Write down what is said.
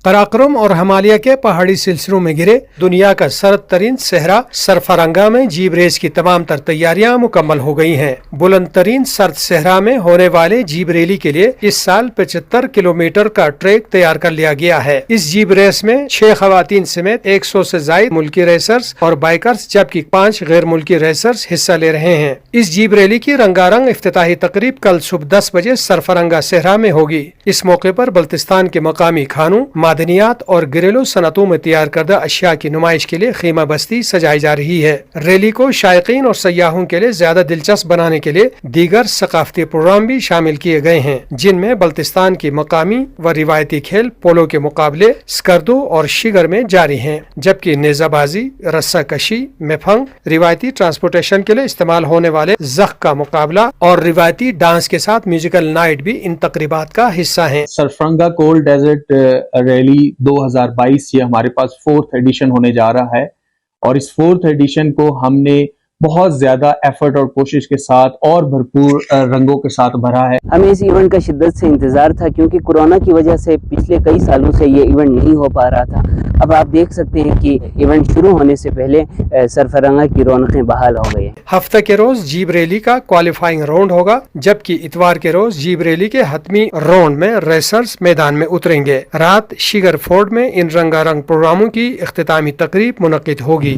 قراقرم اور ہمالیہ کے پہاڑی سلسلوں میں گرے دنیا کا سرد ترین صحرا سرفرنگا میں جیپ ریس کی تمام تر تیاریاں مکمل ہو گئی ہیں۔ بلند ترین سرد صحرا میں ہونے والے جیپ ریلی کے لیے اس سال 75 کلومیٹر کا ٹریک تیار کر لیا گیا ہے۔ اس جیپ ریس میں 6 خواتین سمیت 100 سے زائد ملکی ریسرز اور بائیکرز جبکہ 5 غیر ملکی ریسرز حصہ لے رہے ہیں۔ اس جیپ ریلی کی رنگا رنگ افتتاحی تقریب کل صبح 10 بجے سرفرنگا صحرا میں ہوگی۔ اس موقع پر بلتستان کے مقامی کھانوں، معدنیات اور گھریلو صنعتوں میں تیار کردہ اشیاء کی نمائش کے لیے خیمہ بستی سجائی جا رہی ہے۔ ریلی کو شائقین اور سیاحوں کے لیے زیادہ دلچسپ بنانے کے لیے دیگر ثقافتی پروگرام بھی شامل کیے گئے ہیں، جن میں بلتستان کی مقامی و روایتی کھیل پولو کے مقابلے سکردو اور شیگر میں جاری ہیں، جبکہ نیزہ بازی، رسہ کشی، میفنگ، روایتی ٹرانسپورٹیشن کے لیے استعمال ہونے والے زخ کا مقابلہ اور روایتی ڈانس کے ساتھ میوزیکل نائٹ بھی ان تقریبات کا حصہ ہیں۔ سرفرنگا کولڈ ڈیزرٹ ریلی 2022 یہ ہمارے پاس 4th ایڈیشن ہونے جا رہا ہے، اور اس 4th ایڈیشن کو ہم نے بہت زیادہ ایفرٹ اور کوشش کے ساتھ اور بھرپور رنگوں کے ساتھ بھرا ہے۔ ہمیں اس ایونٹ کا شدت سے انتظار تھا، کیونکہ کورونا کی وجہ سے پچھلے کئی سالوں سے یہ ایونٹ نہیں ہو پا رہا تھا۔ اب آپ دیکھ سکتے ہیں کہ ایونٹ شروع ہونے سے پہلے سرفرنگا کی رونقیں بحال ہو گئی ہیں۔ ہفتہ کے روز جیپ ریلی کا کوالیفائنگ راؤنڈ ہوگا، جبکہ اتوار کے روز جیپ ریلی کے حتمی راؤنڈ میں ریسرز میدان میں اتریں گے۔ رات شیگر فورڈ میں ان رنگا رنگ پروگراموں کی اختتامی تقریب منعقد ہوگی۔